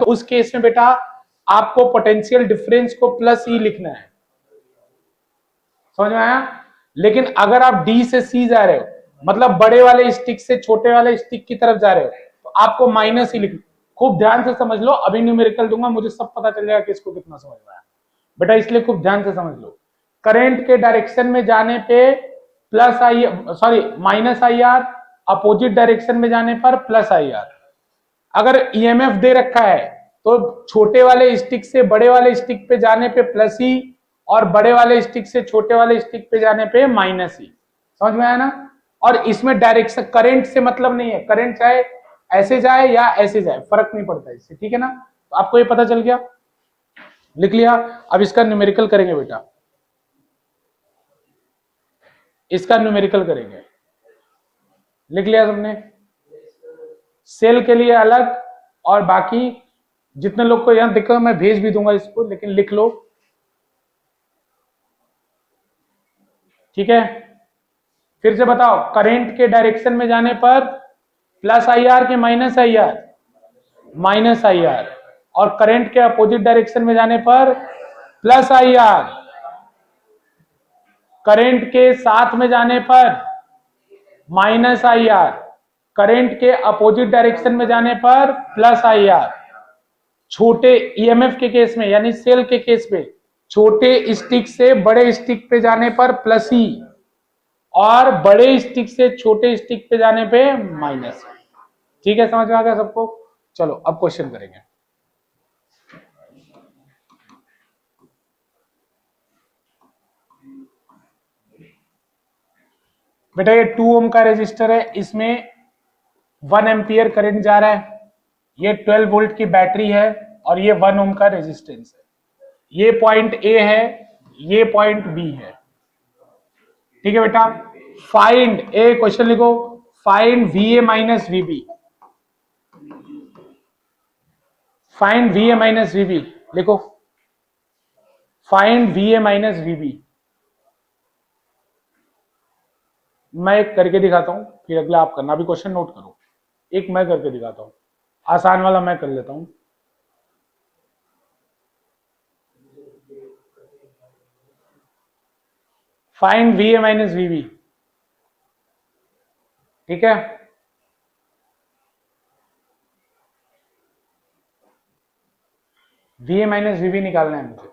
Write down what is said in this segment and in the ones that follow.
तो उस केस में बेटा आपको पोटेंशियल डिफरेंस को प्लस ई लिखना है, समझ में आया। लेकिन अगर आप डी से सी जा रहे हो, मतलब बड़े वाले स्टिक से छोटे वाले स्टिक की तरफ जा रहे हो, तो आपको माइनस ही लिखना। खूब ध्यान से समझ लो, अभी न्यूमेरिकल दूंगा, मुझे सब पता चल जाएगा कि इसको कितना समझ में आया बेटा, इसलिए खूब ध्यान से समझ लो। करंट के डायरेक्शन में जाने पे plus I, sorry minus I R, opposite direction में जाने पर प्लस आई आर। अगर ईएमएफ दे रखा है तो छोटे वाले स्टिक से बड़े वाले स्टिक पे जाने पे प्लस ई, और बड़े वाले स्टिक से छोटे वाले स्टिक पे जाने पे माइनस ई, समझ में आया ना। और इसमें डायरेक्शन करंट से मतलब नहीं है, करंट चाहे ऐसे जाए या ऐसे जाए फर्क नहीं पड़ता इससे, ठीक है ना। तो आपको ये पता चल गया, लिख लिया। अब इसका न्यूमेरिकल करेंगे बेटा, इसका न्यूमेरिकल करेंगे, लिख लिया सबने। सेल के लिए अलग, और बाकी जितने लोग को यहां दिक्कत मैं भेज भी दूंगा इसको, लेकिन लिख लो, ठीक है। फिर से बताओ, करंट के डायरेक्शन में जाने पर प्लस आई आर के minus I R, minus I R, और करंट के अपोजिट डायरेक्शन में जाने पर प्लस आई आर, करंट के साथ में जाने पर माइनस आई आर, करंट के अपोजिट डायरेक्शन में जाने पर प्लस आई आर। छोटे ईएमएफ के केस में यानी सेल के केस में छोटे स्टिक से बड़े स्टिक पे जाने पर प्लस ई, और बड़े स्टिक से छोटे स्टिक पे जाने पे माइनस। ठीक है, समझ में आ गया सबको। चलो अब क्वेश्चन करेंगे। बेटा ये 2 ओम का रेजिस्टर है, इसमें 1 एम्पियर करंट जा रहा है, ये 12 वोल्ट की बैटरी है, और ये 1 ओम का रेजिस्टेंस है। ये पॉइंट ए है, ये पॉइंट बी है, ठीक है बेटा। फाइंड, ए क्वेश्चन लिखो, फाइंड वीए माइनस वीबी, फाइंड वीए माइनस वीबी लिखो, फाइंड वीए माइनस वीबी। मैं एक करके दिखाता हूं, फिर अगला आप करना। अभी क्वेश्चन नोट करो, एक मैं करके दिखाता हूं, आसान वाला मैं कर लेता हूं। फाइंड वीए माइनस वीबी, ठीक है। वीए माइनस वीबी निकालना है मुझे।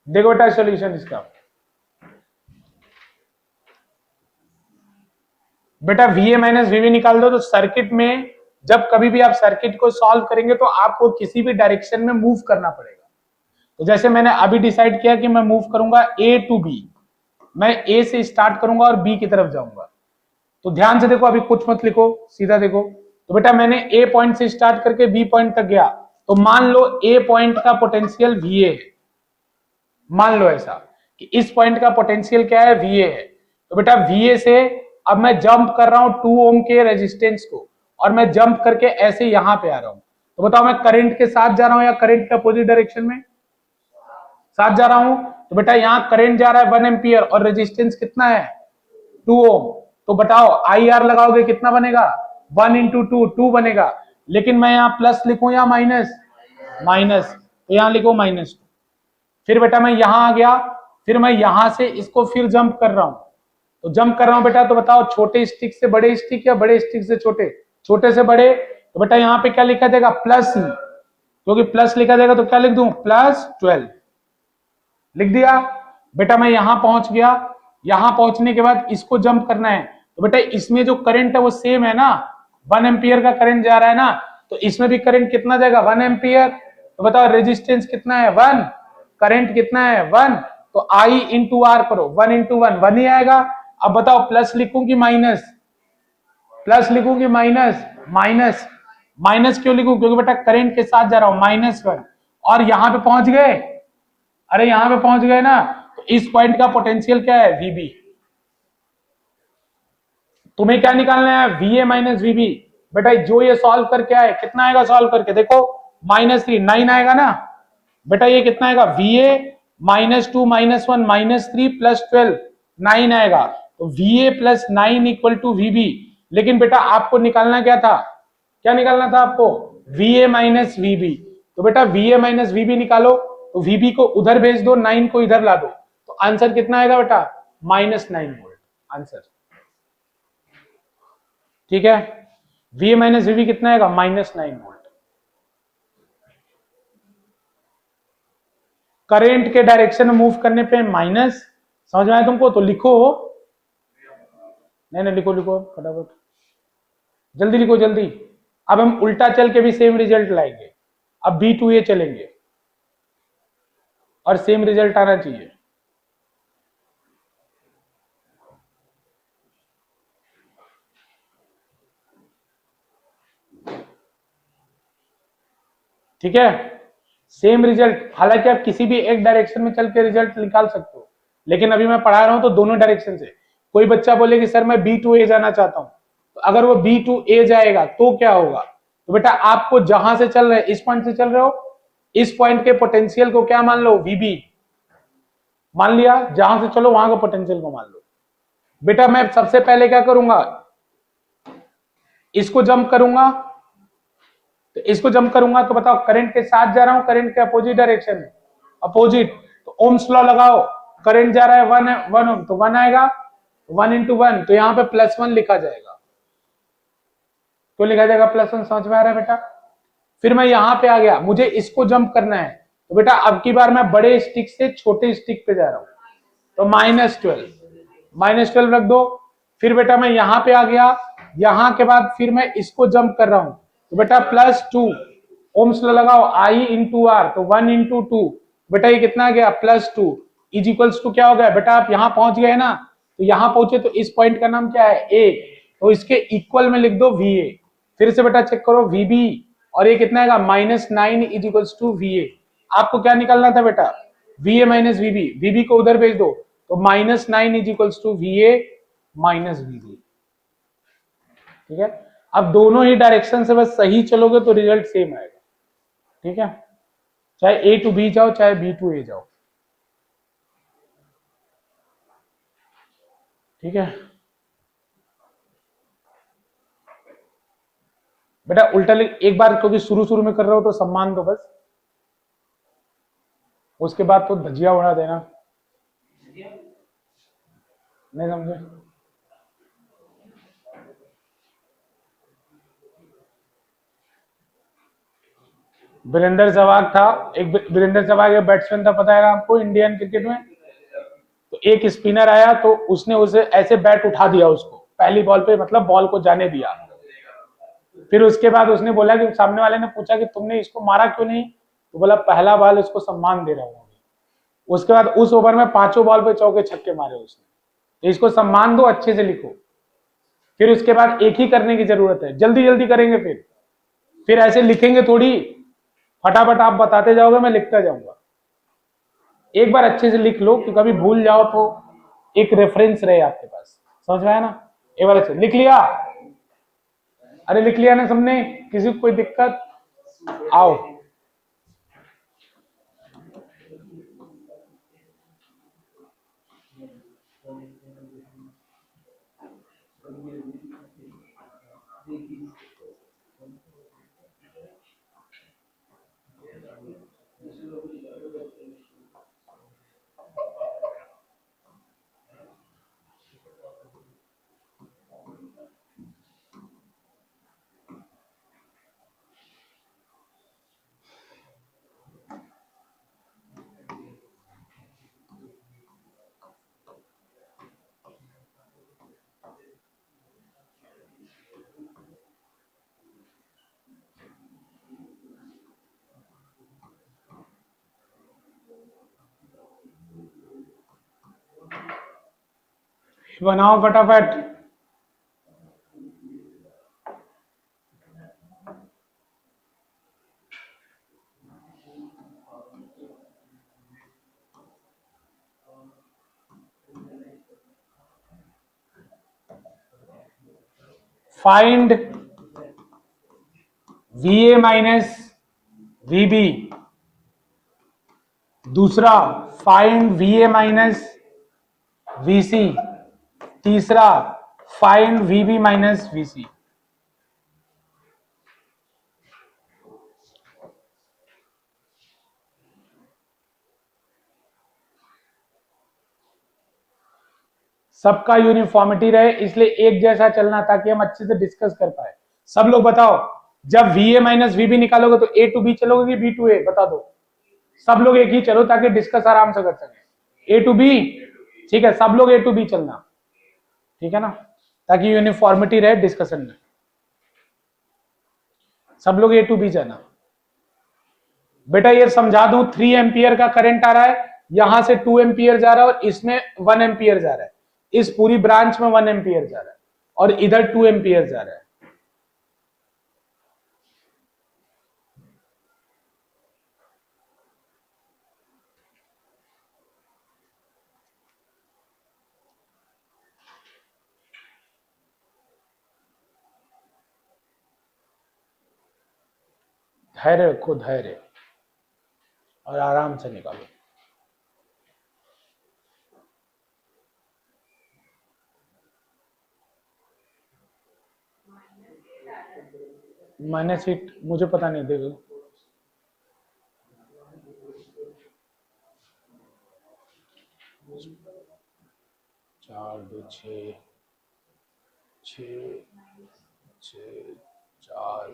देखो बेटा सॉल्यूशन इसका, बेटा वीए माइनस वीबी निकाल दो। तो सर्किट में जब कभी भी आप सर्किट को सॉल्व करेंगे तो आपको किसी भी डायरेक्शन में मूव करना पड़ेगा। तो जैसे मैंने अभी डिसाइड किया कि मैं मूव करूंगा ए टू बी, मैं ए से स्टार्ट करूंगा और बी की तरफ जाऊंगा। तो ध्यान से देखो, अभी कुछ मत लिखो, सीधा देखो। तो बेटा मैंने ए पॉइंट से स्टार्ट करके बी पॉइंट तक गया, तो मान लो ए पॉइंट का पोटेंशियल वीए है, मान लो ऐसा कि इस पॉइंट का पोटेंशियल क्या है, वीए है। तो बेटा वीए से अब मैं जंप कर रहा हूं 2 ओम के रेजिस्टेंस को, और मैं जंप करके ऐसे यहां पे आ रहा हूं। तो बताओ मैं करंट के साथ जा रहा हूं या करंट के अपोजिट डायरेक्शन में? साथ जा रहा हूं। तो बेटा यहां करंट जा रहा है 1 एम्पियर और रेजिस्टेंस कितना है, 2 ओम। तो बताओ आई आर लगाओगे कितना बनेगा, 1 इंटू 2, 2 बनेगा। लेकिन मैं यहां प्लस लिखूं या माइनस, माइनस, तो यहां लिखो -2। फिर बेटा मैं यहां आ गया, फिर मैं यहां से इसको फिर जंप कर रहा हूं। तो जंप कर रहा हूं बेटा, तो बताओ छोटे स्टिक से बड़े स्टिक या बड़े स्टिक से छोटे, छोटे से बड़े। तो बेटा यहां पे क्या लिखा जाएगा, प्लस ही, क्योंकि प्लस लिखा जाएगा तो क्या लिख दूं, +12 लिख दिया। बेटा मैं यहां पहुंच गया, यहां पहुंचने के बाद इसको जंप करना है। तो बेटा इसमें जो करंट है वो सेम है ना, 1 एम्पियर का करंट जा रहा है ना, तो इसमें भी करंट कितना जाएगा, 1 एम्पियर। तो बताओ रेजिस्टेंस कितना है, 1, करंट कितना है, 1। तो I इंटू आर करो, 1 इंटू 1 1 ही आएगा। अब बताओ प्लस लिखूं कि माइनस, प्लस लिखूं कि माइनस, माइनस। माइनस क्यों लिखूं, क्योंकि बेटा करंट के साथ जा रहा हूं, -1। और यहां पे पहुंच गए, अरे यहां पे पहुंच गए ना, तो इस पॉइंट का पोटेंशियल क्या है, वीबी। तुम्हें क्या निकालना है, वीए माइनस वीबी। बेटा जो ये सॉल्व करके आए, कितना आएगा सॉल्व करके, देखो -3 9 आएगा ना। बेटा ये कितना आएगा, वीए -2 -1 -3 +12 9 आएगा। तो वीए +9 इक्वल टू वीबी। लेकिन बेटा आपको निकालना क्या था, क्या निकालना था आपको, VA माइनस VB। तो बेटा VA माइनस VB निकालो, तो VB को उधर भेज दो, 9 को इधर ला दो, तो आंसर कितना आएगा बेटा, -9 वोल्ट आंसर। ठीक है, VA माइनस VB कितना आएगा, -9 वोल्ट। करंट के डायरेक्शन में मूव करने पे माइनस, समझ में आया तुमको, तो लिखो, नहीं लिखो फटाफट, जल्दी लिखो जल्दी। अब हम उल्टा चल के भी सेम रिजल्ट लाएंगे, अब B2A चलेंगे और सेम रिजल्ट आना चाहिए। ठीक है, सेम रिजल्ट, हालांकि आप किसी भी एक डायरेक्शन में चल के रिजल्ट निकाल सकते हो, लेकिन अभी मैं पढ़ा रहा हूं तो दोनों डायरेक्शन से। कोई बच्चा बोले कि सर मैं B2A जाना चाहता हूं, तो अगर वो B2A जाएगा तो क्या होगा, तो बेटा आपको जहां से चल रहे, इस पॉइंट से चल रहे हो, इस पॉइंट के पोटेंशियल को क्या मान लो, VB मान लिया, जहां से चलो वहां का पोटेंशियल को मान लो। बेटा मैं सबसे पहले क्या करूंगा, इसको जंप करूंगा, तो इसको जंप करूंगा तो बताओ करंट के साथ जा रहा हूं, करंट के अपोजिट डायरेक्शन में, अपोजिट, तो ओम्स लॉ लगाओ, करंट जा रहा है 1 ओम, तो 1 आएगा, 1 into 1, तो यहां पे +1 लिखा जाएगा। तो लिखा जाएगा +1, समझ में आ रहा है बेटा। फिर मैं यहां पे आ गया, मुझे इसको जंप करना है, तो बेटा अब की बार मैं बड़े स्टिक से छोटे स्टिक पे जा रहा हूं, तो -12 रख दो। फिर बेटा मैं यहां पे आ गया, यहां के बाद फिर मैं इसको जंप कर रहा हूं, तो बेटा +2 ओम्स लॉ लगाओ, I into R, तो 1 into 2, बेटा ये कितना आ गया, +2 इज इक्वल्स टू क्या हो गया बेटा, आप यहां पहुंच गए ना, तो यहां पहुंचे तो इस पॉइंट का नाम क्या है, A, तो इसके इक्वल में लिख दो VA। फिर से बेटा चेक करो VB, और ये कितना आएगा, -9 इज इक्वल्स टू VA। आपको क्या निकालना था बेटा, VA माइनस VB, VB को उधर भेज दो, तो -9 is equals to VA minus VB। ठीक है, अब दोनों ही डायरेक्शन से बस सही चलोगे तो रिजल्ट सेम आएगा। ठीक है, चाहे A to B जाओ, चाहे B to A जाओ। ठीक है बेटा, उल्टा लिख एक बार, क्योंकि शुरू में कर रहे हो तो सम्मान दो बस, उसके बाद तो धजिया उड़ा देना, नहीं समझे। वीरेंद्र सहवाग था, एक वीरेंद्र सहवाग एक बैट्समैन था, पता है आपको, इंडियन क्रिकेट में। तो एक स्पिनर आया, तो उसने उसे ऐसे बैट उठा दिया, उसको पहली बॉल पे, मतलब बॉल को जाने दिया। फिर उसके बाद उसने बोला कि सामने वाले ने पूछा कि तुमने इसको मारा क्यों नहीं, तो बोला पहला बॉल इसको सम्मान दे रहा हूँ। उसके बाद उस ओवर में 5 बॉल पे चौके छक्के मारे उसने, तो इसको सम्मान दो, अच्छे से लिखो। फिर उसके बाद एक ही करने की जरूरत है, जल्दी जल्दी करेंगे, फिर ऐसे लिखेंगे थोड़ी, फटाफट आप बताते जाओगे, मैं लिखता जाऊंगा। एक बार अच्छे से लिख लो कि कभी भूल जाओ तो एक रेफरेंस रहे आपके पास, समझ में आया ना। एक बार अच्छे लिख लिया, अरे लिख लिया ना सबने, किसी को कोई दिक्कत, आओ। बनाओ फटाफट। फाइंड VA माइनस VB, दूसरा फाइंड VA माइनस VC, तीसरा फाइंड वीबी माइनस वीसी। सबका यूनिफॉर्मिटी रहे, इसलिए एक जैसा चलना ताकि हम अच्छे से डिस्कस कर पाए। सब लोग बताओ, जब V A minus V B निकालोगे तो ए टू बी चलोगे कि बी टू ए, बता दो। सब लोग एक ही चलो ताकि डिस्कस आराम से कर सके। ए टू बी, ठीक है, सब लोग ए टू बी चलना, ठीक है ना, ताकि यूनिफॉर्मिटी रहे डिस्कशन में। सब लोग ए टू बी जाना। बेटा ये समझा दूं, 3 एम्पियर का करंट आ रहा है, यहां से 2 एम्पियर जा रहा है और इसमें 1 एम्पियर जा रहा है। इस पूरी ब्रांच में 1 एम्पियर जा रहा है और इधर 2 एम्पियर जा रहा है। धैर्य रखो, धैर्य, और आराम से निकालो। माइनस हिट मुझे पता नहीं, देखो 4 2 6 6 6 4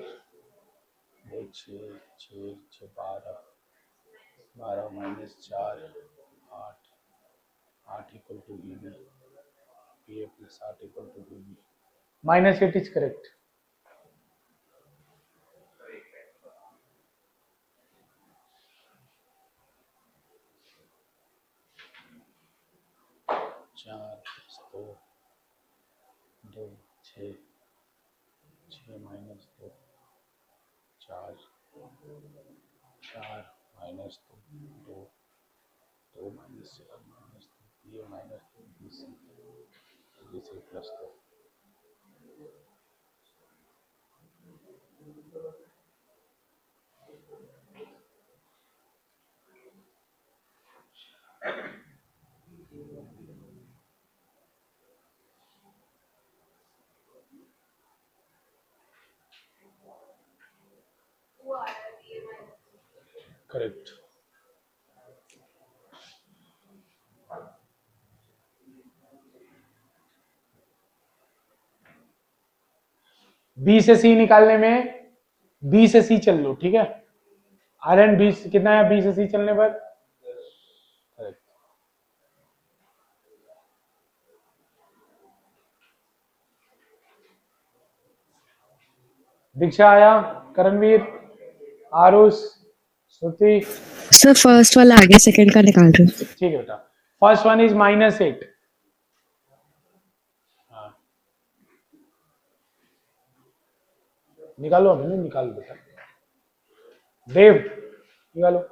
2 6 6 6 12 12 minus 4 8 8 equal to B B, P A plus 8 equal to B B. Minus it is correct. चार दो दो छः छः माइनस दो चार चार माइनस दो दो दो माइनस चार माइनस दो ये माइनस दो बी सी प्लस दो। करेक्ट। बी से सी निकालने में बी से सी चल लो, ठीक है। आर एंड बी कितना है बी से सी चलने पर? करेक्ट। दीक्षा आया, करणवीर, आरुष, श्रुति। सर फर्स्ट वाला आगे, सेकंड का निकाल रहे हो। ठीक है बेटा, फर्स्ट वन इज -8। निकालो, अभी नहीं निकालो बेटा। देव निकालो।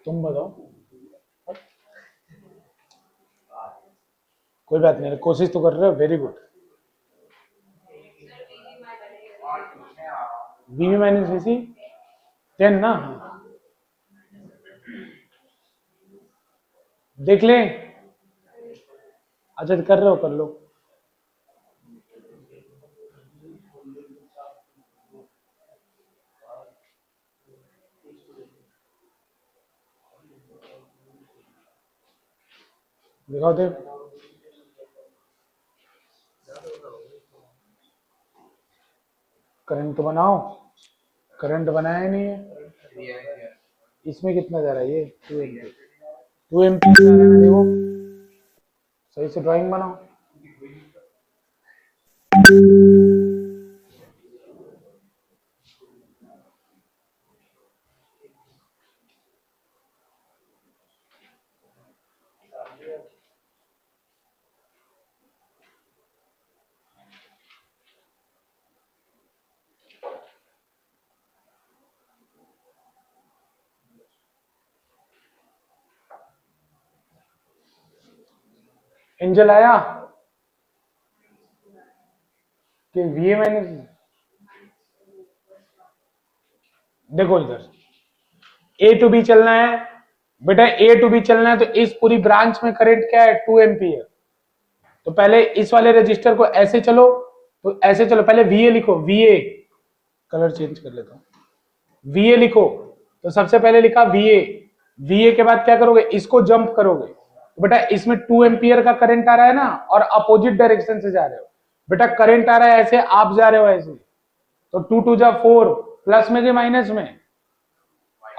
तुम बताओ। कोई बात नहीं, कोशिश तो कर रहे हो, वेरी गुड। बीवी माइनस बीसी 10 ना, देख ले। अच्छा कर रहे हो, कर लो। दिखाओ देव। करंट तो बनाओ, करंट बनाया नहीं है। इसमें कितना जा रहा है? ये 2 एम्पीयर, 2 एम्पीयर जा रहा है ना, देखो सही से ड्राइंग बनाओ। एंजल आया? कि VA माइनस, देखो इधर A टू B चलना है बेटा, A टू B चलना है तो इस पूरी ब्रांच में करंट क्या है 2 एम्पियर। तो पहले इस वाले रजिस्टर को ऐसे चलो, तो ऐसे चलो, पहले VA लिखो, VA, कलर चेंज कर लेता हूं, VA लिखो। तो सबसे पहले लिखा VA, VA के बाद क्या करोगे, इसको जंप करोगे, तो बेटा इसमें 2 एम्पियर का करंट आ रहा है ना, और अपोजिट डायरेक्शन से जा रहे हो। बेटा करंट आ रहा है ऐसे, आप जा रहे हो ऐसे, तो 2 2 जा 4, प्लस में कि माइनस में,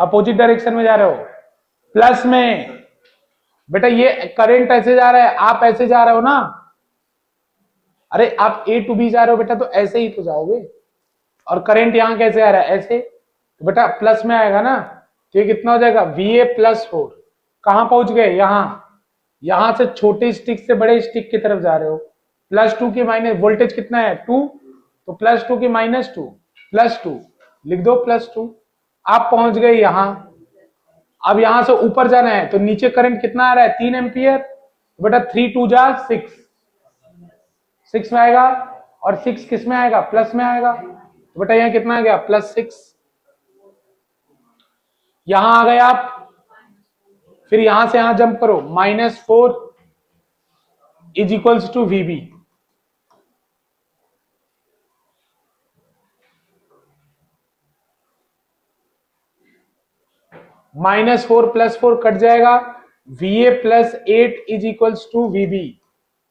अपोजिट डायरेक्शन में जा रहे हो, प्लस में। बेटा ये करंट ऐसे जा रहा है, आप ऐसे जा रहे हो ना, अरे आप A टू B जा रहे हो बेटा, तो ऐसे ही तो जाओगे। और करंट यहां कैसे आ रहा है, ऐसे, तो बेटा प्लस में आएगा ना, तो ये कितना हो जाएगा VA प्लस 4। कहां पहुंच गए, यहां से छोटे स्टिक से बड़े स्टिक की तरफ जा रहे हो, +2 की माइनस, वोल्टेज कितना है 2, तो +2 की -2, +2 लिख दो, +2। आप पहुंच गए यहां, अब यहां से ऊपर जाना है, तो नीचे करंट कितना आ रहा है 3 एम्पियर, तो बेटा 3 2 जा 6, 6 में आएगा, और 6 किस में आएगा, प्लस में आएगा, तो बेटा यहाँ कितना आ गया +6। यहां आ गए आप, फिर यहां से यहां जंप करो, -4 is equals to VB। -4 + 4 cut जाएगा, VA + 8 is equals to VB।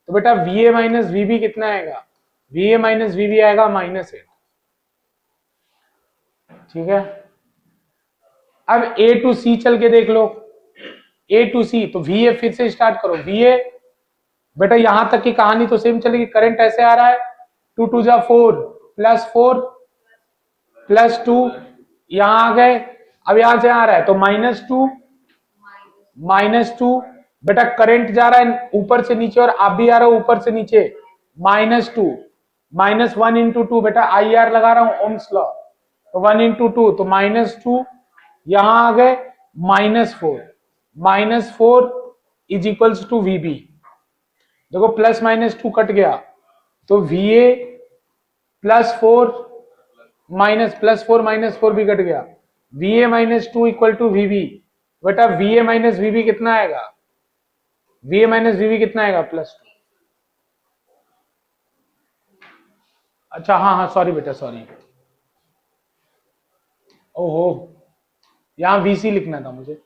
तो बेटा VA माइनस VB कितना आएगा, VA माइनस VB आएगा -8। ठीक है, अब A टू C चल के देख लो, A टू C, तो VA फिर से स्टार्ट करो, VA, बेटा यहां तक की कहानी तो सेम चलेगी, करंट ऐसे आ रहा है, 2 2 जा 4, +4 +2, यहां आ गए, अब यहां से आ रहा है तो -2, बेटा करंट जा रहा है ऊपर से नीचे, और आप भी आ रहे हो ऊपर से नीचे, -2, -1 × 2, बेटा IR लगा रहा हूं ओम्स लॉ, तो 1 × 2, तो -2, यहां आ गए -4 इज इक्वल्स टू VB। देखो +-2 कट गया, तो VA +4 +4 भी कट गया, VA -2 इक्वल टू VB। बेटा VA माइनस VB कितना आएगा, VA माइनस VB कितना आएगा +2। अच्छा हाँ सॉरी बेटा, सॉरी, ओहो यहां VC लिखना था मुझे,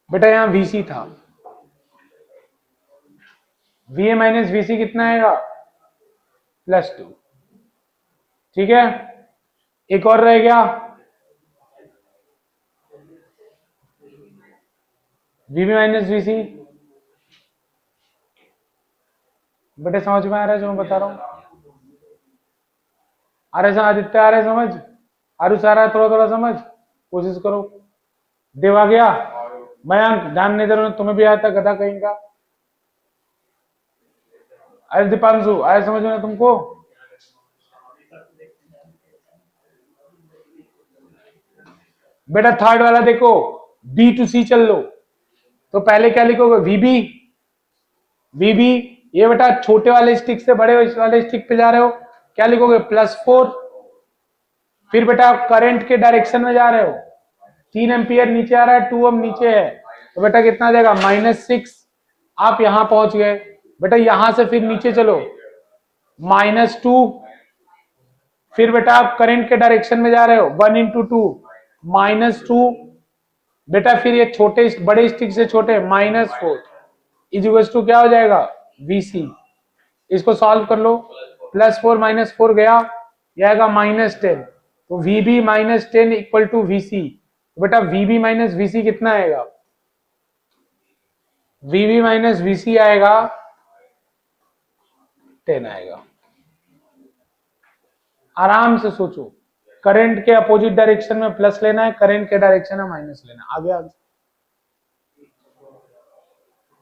बेटा यहां VC था, VA माइनस VC कितना आएगा +2। ठीक है, एक और रह गया, VB माइनस VC। बेटे समझ में आ रहा है जो मैं बता रहा हूं, आ रहा है आदित्य, आ रहा है समझ, आरुष आ रहा है, थोड़ा थोड़ा समझ कोशिश करो। देव आ गया, मैं ध्यान नहीं दे रहा हूं, तुम्हें भी आया था गधा कहीं का। अरे दीपांशु आया समझ में तुमको, बेटा थर्ड वाला देखो, B टू C चल लो, तो पहले क्या लिखोगे VB, ये बेटा छोटे वाले स्टिक से बड़े वाले स्टिक पे जा रहे हो, क्या लिखोगे +4, फिर बेटा करंट के डायरेक्शन में जा रहे हो, 3 एम्पियर नीचे आ रहा है, 2 ओम नीचे है, तो बेटा कितना आ जाएगा -6। आप यहां पहुंच गए, बेटा यहां से फिर नीचे चलो, -2, फिर बेटा आप करंट के डायरेक्शन में जा रहे हो, 1 × 2 -2, बेटा फिर ये छोटे बड़े स्टिक से छोटे -4 इज इक्वल्स टू क्या हो जाएगा VC। इसको सॉल्व कर लो, +4 -4 गया, यह आएगा -10, तो VB -10 इक्वल टू VC। बेटा VB माइनस VC कितना आएगा, VB माइनस VC आएगा 10 आएगा। आराम से सोचो, करंट के अपोजिट डायरेक्शन में प्लस लेना है, करंट के डायरेक्शन में माइनस लेना है, आगे आगे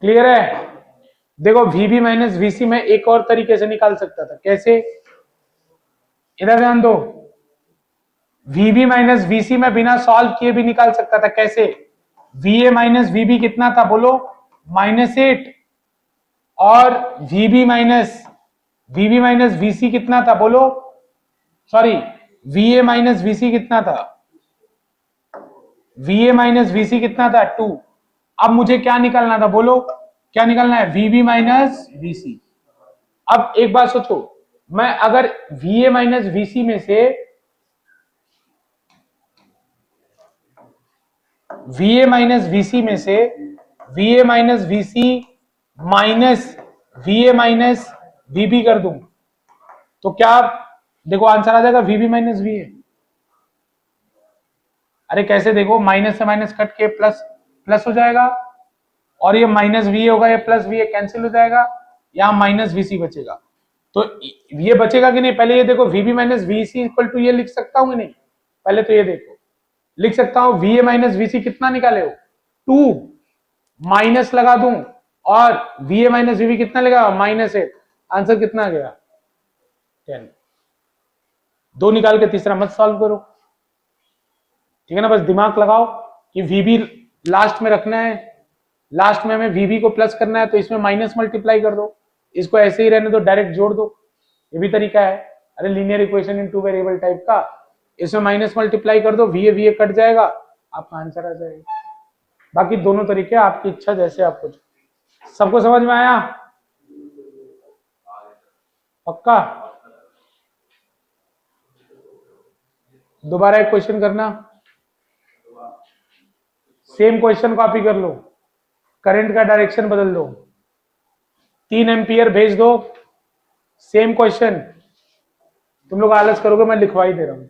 क्लियर है। देखो VB माइनस VC में एक और तरीके से निकाल सकता था, कैसे, इधर ध्यान दो, VB माइनस VC में बिना सॉल्व किए भी निकाल सकता था, कैसे, VA माइनस VB कितना था बोलो -8, और वीबी माइनस वीसी कितना था बोलो, सॉरी वीए माइनस वीसी कितना था, वीए माइनस वीसी कितना था 2। अब मुझे क्या निकालना था बोलो, क्या निकालना है, वीबी माइनस वीसी। अब एक बात सोचो, मैं अगर वीए माइनस वीसी में से वीए माइनस वीसी में से VA minus VC minus VA minus VB कर दूं तो क्या, देखो आंसर आ जाएगा वीबी माइनस वीए। अरे कैसे, देखो माइनस से माइनस कट के प्लस प्लस हो जाएगा, और ये माइनस वी होगा, ये प्लस वी कैंसिल हो जाएगा, यहां माइनस वीसी बचेगा। तो ये बचेगा कि नहीं, पहले ये देखो, V B minus V C equal to ये लिख सकता हूं कि नहीं, पहले तो ये देखो, लिख सकता हूं वीए माइनस वीसी कितना निकाले हो 2, माइनस लगा दूं और वीए माइनस वीबी कितना लगा -8, आंसर कितना आ गया 10। दो निकाल के तीसरा मत सॉल्व करो, ठीक है ना, बस दिमाग लगाओ कि वीबी लास्ट में रखना है, लास्ट में हमें वीबी को प्लस करना है, तो इसमें माइनस मल्टीप्लाई कर दो, इसको ऐसे ही रहने दो, डायरेक्ट जोड़ दो, ये भी तरीका है। अरे linear equation in two variable type का, इसमें माइनस मल्टीप्लाई कर दो, वीए वीए कट जाएगा, आपका आंसर आ जाएगा। बाकी दोनों तरीके आपकी इच्छा, जैसे आपको। सबको समझ में आया, पक्का? दोबारा एक क्वेश्चन करना, सेम क्वेश्चन कॉपी कर लो, करंट का डायरेक्शन बदल दो, 3 एम्पियर भेज दो, सेम क्वेश्चन। तुम लोग आलस करोगे, मैं लिखवा ही दे रहा हूं।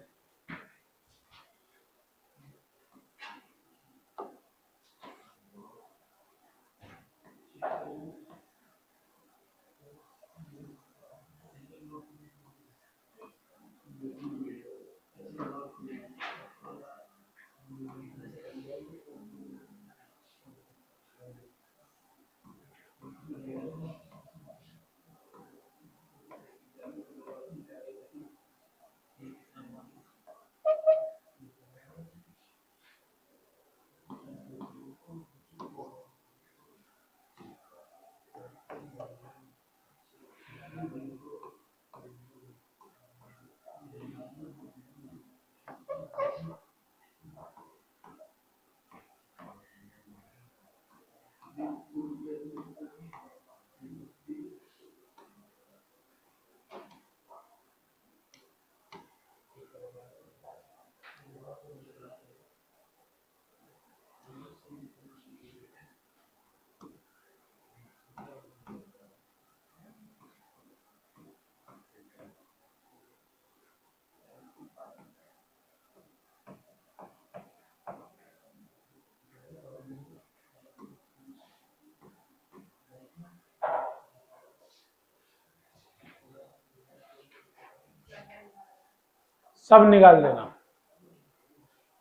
सब निकाल देना,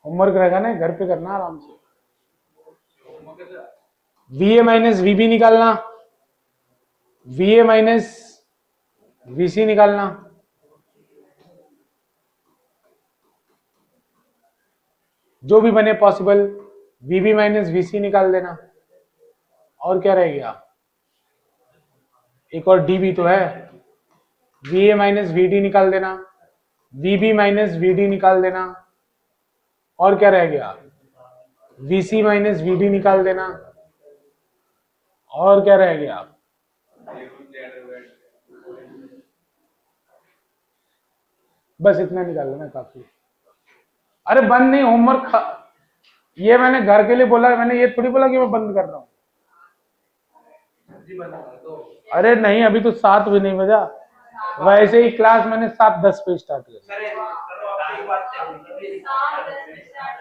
होमवर्क रहेगा ना, घर पे करना आराम से। वीए माइनस वीबी निकालना, वीए माइनस वीसी निकालना, जो भी बने पॉसिबल, वीबी माइनस वीसी निकाल देना, और क्या रह गया, एक और डीबी तो है, वीए माइनस वीडी निकाल देना, वीबी माइनस वीडी निकाल देना, और क्या रह गया, वीसी माइनस वीडी निकाल देना, और क्या रह गया, बस इतना निकाल लेना काफी। अरे बंद नहीं, होमवर्क ये मैंने घर के लिए बोला, मैंने ये थोड़ी बोला कि मैं बंद कर रहा हूं। अरे नहीं, अभी तो 7 भी नहीं बजा, वैसे ही क्लास मैंने 7:10 पे स्टार्ट किया,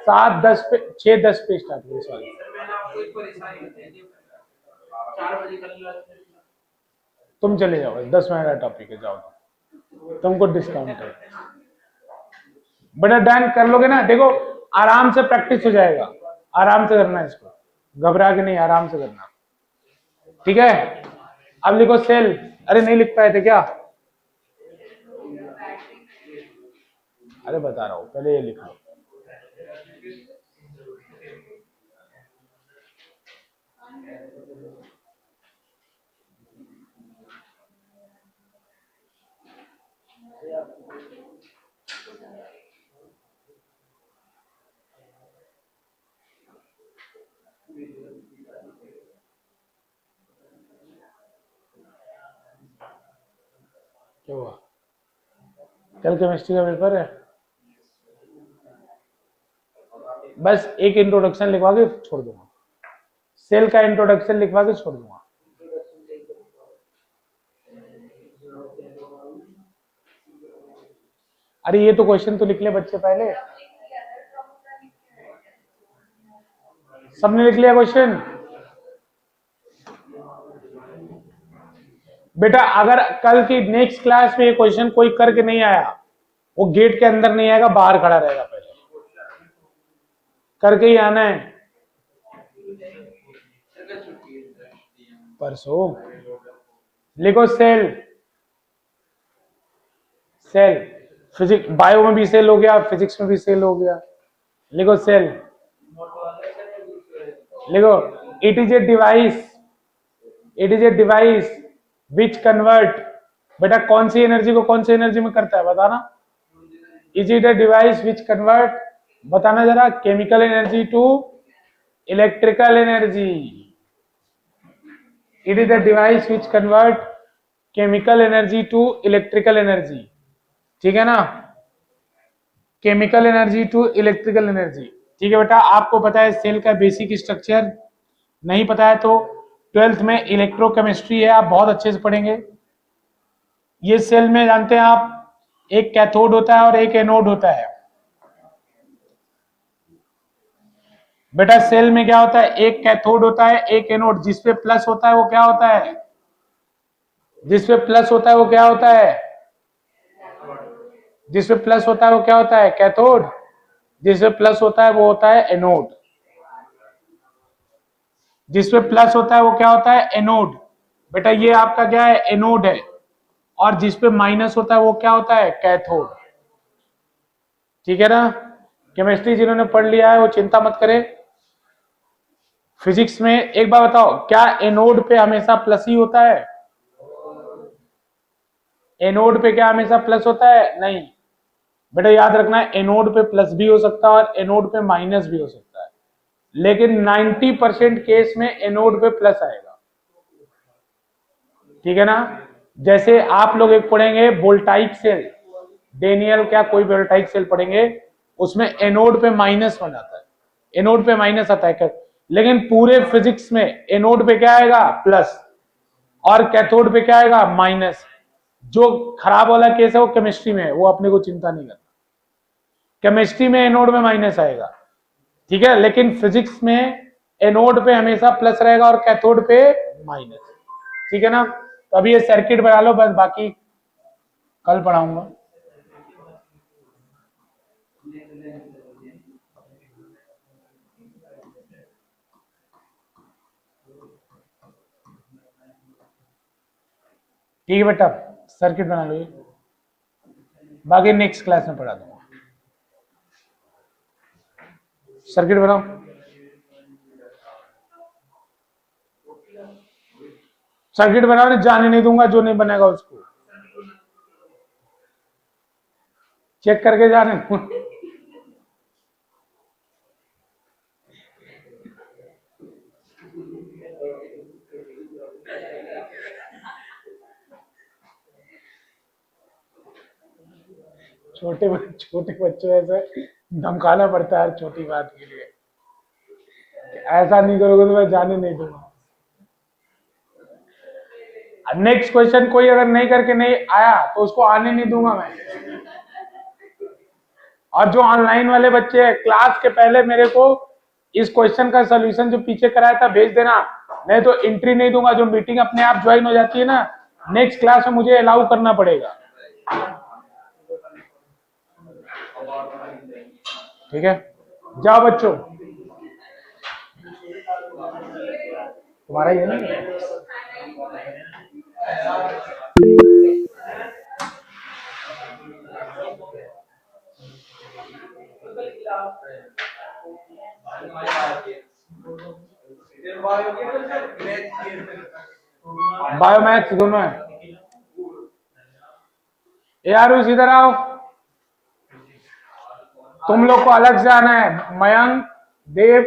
7:10 पे, 6:10 पे स्टार्ट किया, सॉरी। तुम चले जाओ, 10 मिनट का टॉपिक है, जाओ, तुमको डिस्काउंट है, बड़ा डन कर लोगे ना, देखो आराम से प्रैक्टिस हो जाएगा, आराम से करना है इसको, घबरा के नहीं, आराम से करना, ठीक है। अब लिखो सेल, अरे नहीं लिख पाए थे क्या, अरे बता रहा हूं, पहले ये लिख लो, क्या हुआ? कल केमिस्ट्री का पेपर है, बस एक इंट्रोडक्शन लिखवा के छोड़ दूंगा, सेल का इंट्रोडक्शन लिखवा के छोड़ दूंगा। अरे ये तो क्वेश्चन तो लिख ले बच्चे पहले, सबने लिख लिया क्वेश्चन? बेटा अगर कल की नेक्स्ट क्लास में ये क्वेश्चन कोई करके नहीं आया, वो गेट के अंदर नहीं आएगा, बाहर खड़ा रहेगा, पहले करके ही आना है। परसों लिखो सेल, सेल फिजिक्स बायो में भी सेल हो गया, फिजिक्स में भी सेल हो गया। लिखो सेल, लिखो it is a device, it is a device which convert, बेटा कौन सी एनर्जी को कौन सी एनर्जी में करता है बताना? Is it a device which convert, बताना जरा, chemical energy to electrical energy. It is a device which convert chemical energy to electrical energy, ठीक है ना? Chemical energy to electrical energy, ठीक है बेटा। आपको पता है सेल का बेसिक स्ट्रक्चर, नहीं पता है तो 12th में इलेक्ट्रोकेमिस्ट्री है, आप बहुत अच्छे से पढ़ेंगे। ये सेल में जानते हैं आप, एक कैथोड होता है और एक एनोड होता है। बेटा सेल में क्या होता है, एक कैथोड होता है एक एनोड, जिसपे प्लस होता है वो क्या होता है, जिसपे प्लस होता है वो क्या होता है, जिसपे प्लस होता है वो क्या होता है, कैथोड। जिसपे प्लस होता है वो होता है एनोड, जिसपे प्लस होता है वो क्या होता है, एनोड। बेटा ये आपका क्या है, एनोड है, और जिसपे माइनस होता है वो क्या होता है, कैथोड, ठीक है ना? केमिस्ट्री जिन्होंने पढ़ लिया है वो चिंता मत करें। फिजिक्स में एक बार बताओ, क्या एनोड पे हमेशा प्लस ही होता है? एनोड पे क्या हमेशा प्लस होता है? नहीं बेटा, याद रखना है एनोड पे प्लस भी हो सकता है और एनोड पे माइनस भी हो सकता है, लेकिन 90% केस में एनोड पे प्लस आएगा, ठीक है ना? जैसे आप लोग एक पढ़ेंगे वोल्टाइक सेल, डेनियल क्या कोई वोल्टाइक सेल पढ़ेंगे, उसमें एनोड पे माइनस बन जाता है, एनोड पे माइनस आता है, लेकिन पूरे फिजिक्स में एनोड पे क्या आएगा, प्लस, और कैथोड पे क्या आएगा, माइनस। जो खराब वाला केस है वो केमिस्ट्री में है, वो अपने को चिंता नहीं करना। केमिस्ट्री में एनोड में माइनस आएगा, ठीक है, लेकिन फिजिक्स में एनोड पे हमेशा प्लस रहेगा और कैथोड पे माइनस, ठीक है ना? तो अभी ये सर्किट बना लो बस, बाकी कल पढ़ाऊंगा। ठीक है बेटा, सर्किट बना लो ये, बाकी नेक्स्ट क्लास में पढ़ा दूंगा। सर्किट बनाओ, सर्किट बनाने जाने नहीं दूंगा, जो नहीं बनेगा उसको चेक करके जाने दूंगा। छोटे बच्चों ऐसे धमकाना पड़ता है छोटी बात के लिए, ऐसा नहीं करोगे तो मैं जाने नहीं दूंगा। नेक्स्ट क्वेश्चन कोई अगर नहीं करके नहीं आया तो उसको आने नहीं दूंगा मैं। और जो ऑनलाइन वाले बच्चे हैं, क्लास के पहले मेरे को इस क्वेश्चन का सॉल्यूशन जो पीछे कराया था भेज देना, नहीं तो एंट्री नहीं दूंगा। जो मीटिंग अपने आप ज्वाइन हो जाती है ना, नेक्स्ट क्लास में मुझे अलाउ करना पड़ेगा, ठीक है? जाओ बच्चों, तुम्हारा ये नहीं है? बायो मैथ्स दोनों है, आरुष इधर आओ, तुम लोग को अलग से आना है। मयंक, देव,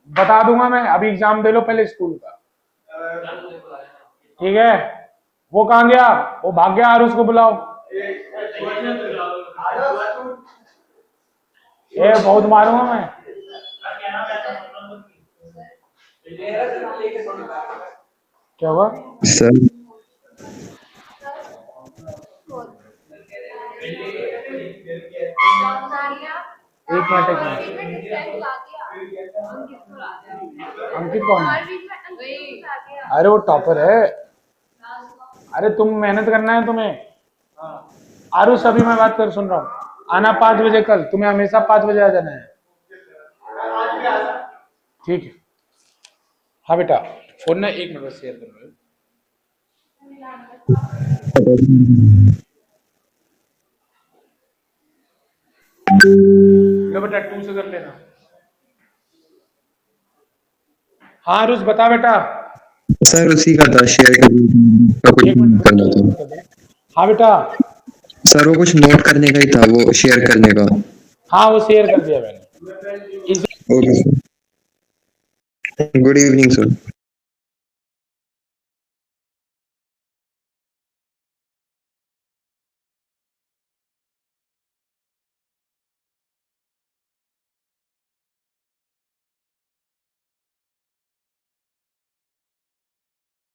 बता दूंगा मैं, अभी एग्जाम दे लो पहले स्कूल का, ठीक है। वो कहां गया? वो भाग गया, आरुष को बुलाओ। ये बहुत मारूंगा मैं। क्या हुआ सर? एक मिनट। अंकित कौन है? अरे वो टॉपर है। अरे तुम मेहनत करना है तुम्हें। आरुष अभी मैं बात कर सुन रहा हूँ, आना 5 बजे कल, तुम्हें हमेशा 5 बजे आ जाना है, ठीक है। हाँ बेटा, फोन ना 1 मिनट बस शेयर कर लो। लो बेटा 2 से कर लेना। हाँ आरुष बता बेटा। सर उसी का था, शेयर करना था। हाँ बेटा। सर वो कुछ नोट करने का ही था, वो शेयर करने का। हाँ वो शेयर कर दिया मैंने। Okay sir, good evening sir.